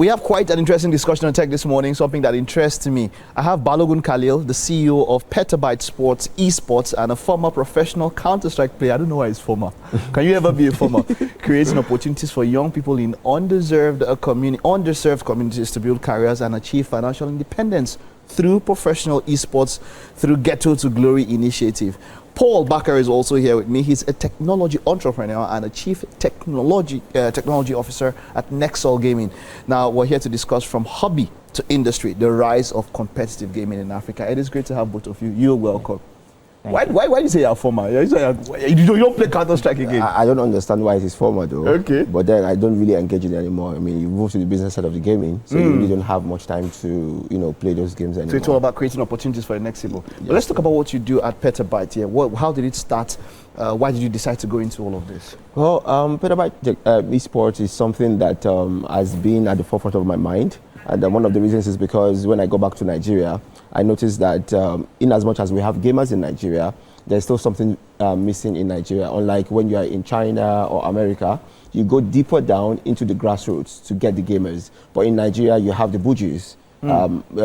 We have quite an interesting discussion on tech this morning, something that interests me. I have Balogun Khalil, the CEO of Petabyte Sports, esports, and a former professional Counter-Strike player. I don't know why he's former. Can you ever be a former? Creating opportunities for young people in underserved communities to build careers and achieve financial independence through professional esports, through Ghetto to Glory initiative. Paul Bakker is also here with me. He's a technology entrepreneur and a chief technology officer at Nexol Gaming. Now, we're here to discuss from hobby to industry, the rise of competitive gaming in Africa. It is great to have both of you. You're welcome. Why do you say you're former? You don't play Counter-Strike again? I don't understand why it is former though. Okay. But then I don't really engage in it anymore. I mean, you move to the business side of the gaming, so you really don't have much time to, play those games anymore. So it's all about creating opportunities for the next level. Yes. But let's talk about what you do at Petabyte here. How did it start? Why did you decide to go into all of this? Well, Petabyte esports is something that has been at the forefront of my mind. And one of the reasons is because when I go back to Nigeria, I noticed that in as much as we have gamers in Nigeria, there's still something missing in Nigeria. Unlike when you are in China or America, you go deeper down into the grassroots to get the gamers. But in Nigeria, you have the bougies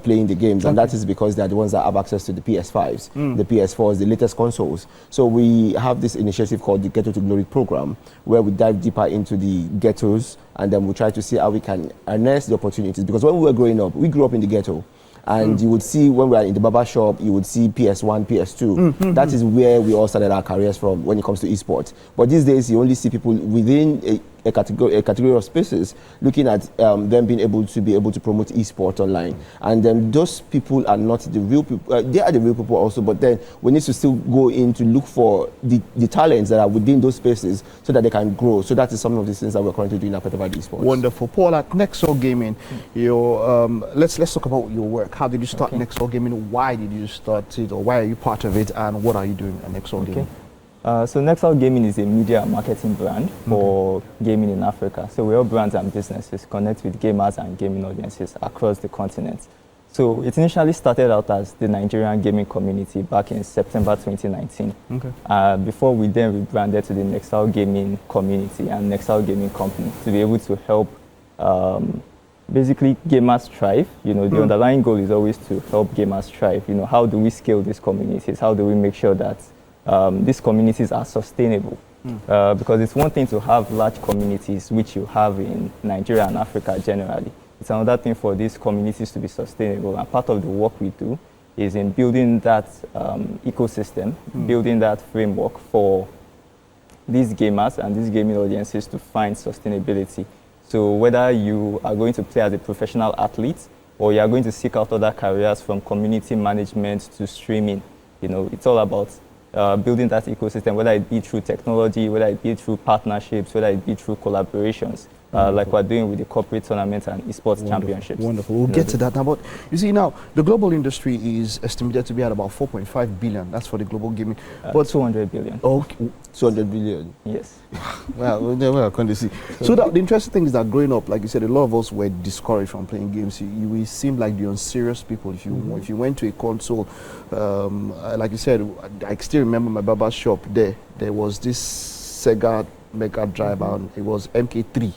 playing the games, and that is because they're the ones that have access to the PS5s, the PS4s, the latest consoles. So we have this initiative called the Ghetto to Glory program, where we dive deeper into the ghettos, and then we try to see how we can harness the opportunities. Because when we were growing up, we grew up in the ghetto. And you would see when we are in the barber shop, you would see PS1, PS2. That is where we all started our careers from when it comes to esports. But these days, you only see people within a category of spaces looking at them being able to promote esports online. And then those people are not the real people. They are the real people also, but then we need to still go in to look for the talents that are within those spaces so that they can grow. So that is some of the things that we're currently doing at Petabyte Esports. Wonderful. Paul, at Nexol Gaming, let's talk about your work. How did you start Nexol Gaming? Why did you start it, or why are you part of it, and what are you doing at Nexol Gaming? So Nexol Gaming is a media and marketing brand for gaming in Africa. So we help brands and businesses connect with gamers and gaming audiences across the continent. So it initially started out as the Nigerian gaming community back in September 2019. Before we then rebranded to the Nexol Gaming community and Nexol Gaming company to be able to help basically gamers thrive. The underlying goal is always to help gamers thrive. How do we scale these communities? How do we make sure that these communities are sustainable? Because it's one thing to have large communities, which you have in Nigeria and Africa generally. It's another thing for these communities to be sustainable. And part of the work we do is in building that ecosystem, building that framework for these gamers and these gaming audiences to find sustainability. So whether you are going to play as a professional athlete or you are going to seek out other careers from community management to streaming, it's all about building that ecosystem, whether it be through technology, whether it be through partnerships, whether it be through collaborations, like we're doing with the corporate tournaments and esports championships. Wonderful. We'll get to that now. But you see now, the global industry is estimated to be at about 4.5 billion. That's for the global gaming. But 200 billion. Okay. 200 billion. Yes. Well, never can they see. So the interesting thing is that growing up, like you said, a lot of us were discouraged from playing games. We seem like the unserious people. If you went to a console, like you said, I still remember my barber shop there. There was this Sega Mega Drive, and it was MK3.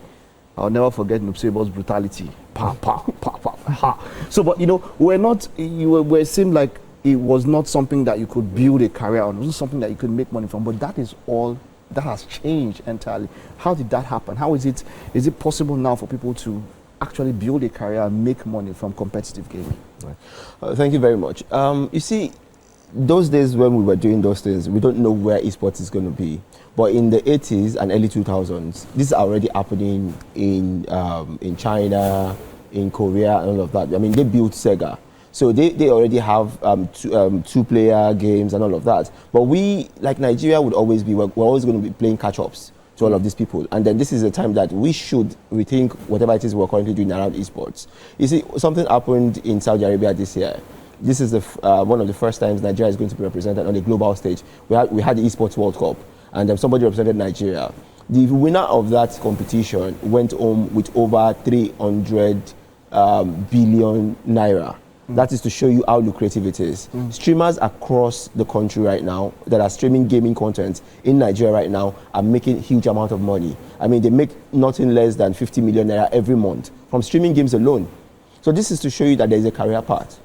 I'll never forget Nupseba's brutality. Pa, pa, pa, pa, ha. So, but we seemed like it was not something that you could build a career on. It wasn't something that you could make money from. But that is all that has changed entirely. How did that happen? How is it possible now for people to actually build a career and make money from competitive gaming? Right. Thank you very much. You see, those days when we were doing those things, we don't know where esports is going to be. But in the 80s and early 2000s, this is already happening in China, in Korea, and all of that. I mean, they built Sega. So they already have two-player games and all of that. But we, like Nigeria, we're always going to be playing catch-ups to all of these people. And then this is a time that we should rethink whatever it is we're currently doing around esports. You see, something happened in Saudi Arabia this year. This is one of the first times Nigeria is going to be represented on the global stage. We had the Esports World Cup, and somebody represented Nigeria. The winner of that competition went home with over 300 billion naira. That is to show you how lucrative it is. Streamers across the country right now that are streaming gaming content in Nigeria right now are making huge amount of money. I mean, they make nothing less than 50 million naira every month from streaming games alone. So this is to show you that there is a career path.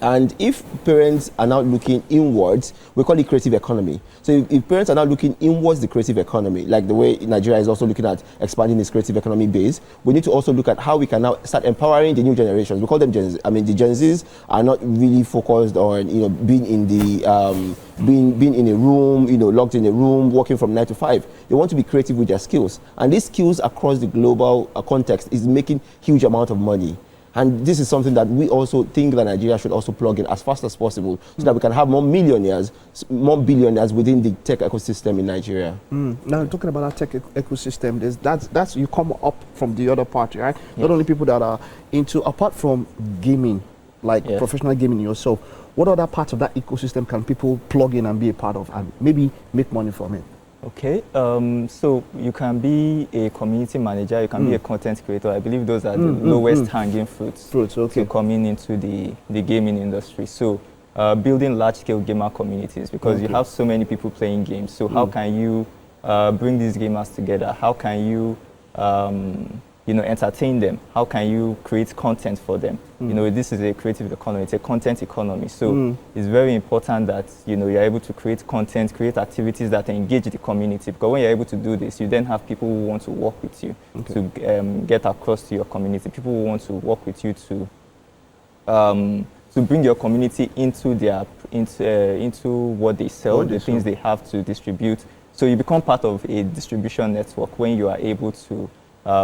And if parents are now looking inwards, we call it creative economy. So if parents are now looking inwards the creative economy, like the way Nigeria is also looking at expanding its creative economy base, we need to also look at how we can now start empowering the new generations. We call them Gen Z. I mean, the Gen Zs are not really focused on, being in the being in a room, locked in a room, working from 9 to 5. They want to be creative with their skills, and these skills across the global context is making huge amount of money. And this is something that we also think that Nigeria should also plug in as fast as possible so that we can have more millionaires, more billionaires within the tech ecosystem in Nigeria. Now, talking about our tech ecosystem, that's you come up from the other part, right? Not only people that are into, apart from gaming, like professional gaming yourself, what other parts of that ecosystem can people plug in and be a part of and maybe make money from it? Okay, so you can be a community manager, you can be a content creator. I believe those are the lowest hanging fruits to coming into the gaming industry. So building large-scale gamer communities, because you have so many people playing games. So how can you bring these gamers together? How can you entertain them? How can you create content for them? This is a creative economy, it's a content economy. So it's very important that, you're able to create content, create activities that engage the community. Because when you're able to do this, you then have people who want to work with you to get across to your community. People who want to work with you to bring your community into what they sell, the things they have to distribute. So you become part of a distribution network when you are able to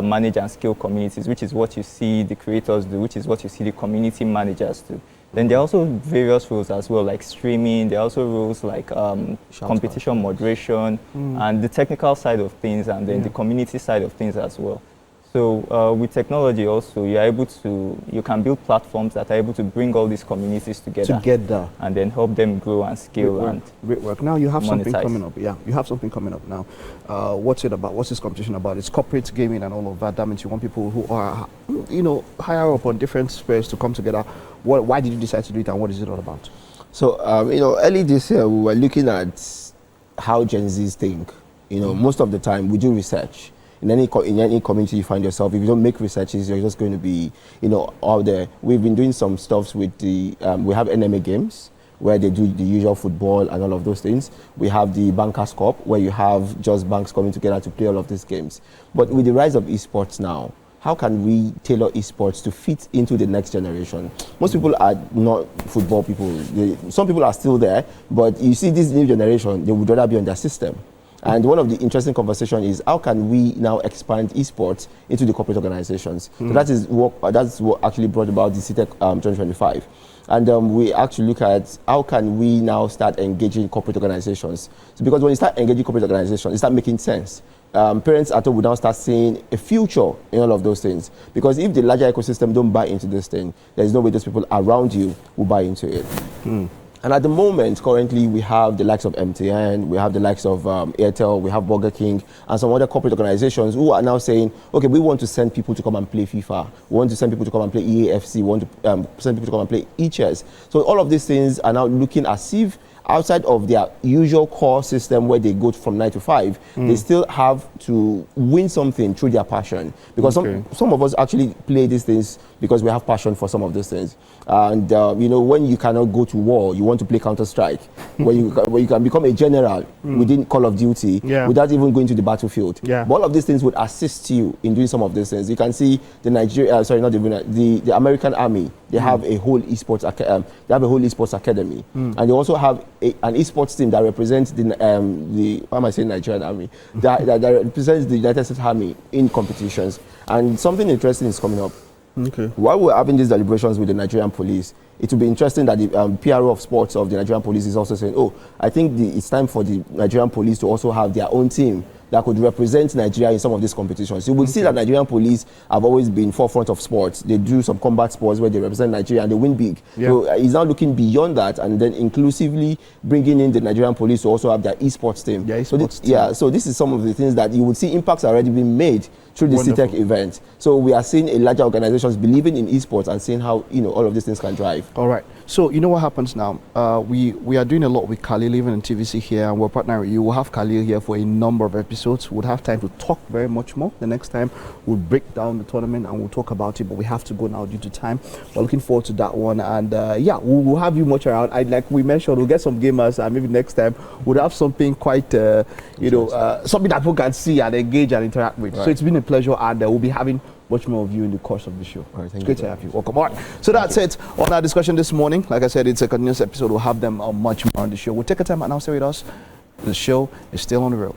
manage and scale communities, which is what you see the creators do, which is what you see the community managers do. Then there are also various roles as well, like streaming. There are also roles like competition moderation and the technical side of things, and then the community side of things as well. So with technology also, you can build platforms that are able to bring all these communities together and then help them grow and scale. Great work. Now you have something monetize. coming up. Yeah, you have something coming up now. What's it about? What's this competition about? It's corporate gaming and all of that. That means you want people who are, higher up on different spheres to come together. Why did you decide to do it, and what is it all about? So, early this year, we were looking at how Gen Zs think. Most of the time, we do research. In any community you find yourself, if you don't make researches, you're just going to be, out there. We've been doing some stuff with we have NMA games, where they do the usual football and all of those things. We have the Bankers Cup, where you have just banks coming together to play all of these games. But with the rise of esports now, how can we tailor esports to fit into the next generation? Most people are not football people. Some people are still there, but you see this new generation, they would rather be on their system. And one of the interesting conversations is how can we now expand esports into the corporate organizations? So that's what actually brought about the CTEC 2025. And we actually look at how can we now start engaging corporate organizations. So because when you start engaging corporate organizations, it starts making sense. Parents at home will now start seeing a future in all of those things. Because if the larger ecosystem don't buy into this thing, there's no way those people around you will buy into it. And at the moment, currently, we have the likes of MTN, we have the likes of Airtel, we have Burger King, and some other corporate organizations who are now saying, okay, we want to send people to come and play FIFA. We want to send people to come and play EAFC. We want to send people to come and play eChess. So all of these things are now looking as if outside of their usual core system where they go from 9 to 5, they still have to win something through their passion. Because some of us actually play these things because we have passion for some of these things. And, when you cannot go to war, you want to play Counter-Strike, where you can become a general within Call of Duty without even going to the battlefield. But all of these things would assist you in doing some of these things. You can see the American Army, they have a whole esports academy. And they also have an esports team that represents why am I saying Nigerian Army? that represents the United States Army in competitions. And something interesting is coming up. While we're having these deliberations with the Nigerian police, it will be interesting that the PRO of sports of the Nigerian police is also saying, I think it's time for the Nigerian police to also have their own team that could represent Nigeria in some of these competitions. You will see that Nigerian police have always been forefront of sports. They do some combat sports where they represent Nigeria and they win big. Yeah. So he's now looking beyond that and then inclusively bringing in the Nigerian police to also have their esports team. Yeah, so esports team. Yeah, so this is some of the things that you would see impacts already being made through the CTEC event. So we are seeing a larger organizations believing in esports and seeing how all of these things can drive. All right. So you know what happens now? We are doing a lot with Khalil, even in TVC here, and we're partnering with you. We'll have Khalil here for a number of episodes. We'll have time to talk very much more. The next time we'll break down the tournament and we'll talk about it, but we have to go now due to time. We're looking forward to that one, and yeah, we'll have you much around. Like we mentioned, we'll get some gamers, and maybe next time we'll have something quite, something that people can see and engage and interact with. Right. So it's been a pleasure, and we'll be having much more of you in the course of the show. All right, it's great to have you. Welcome. All right. So that's it on our discussion this morning. Like I said, it's a continuous episode. We'll have them much more on the show. We'll take a time and now stay with us. The show is still on the road.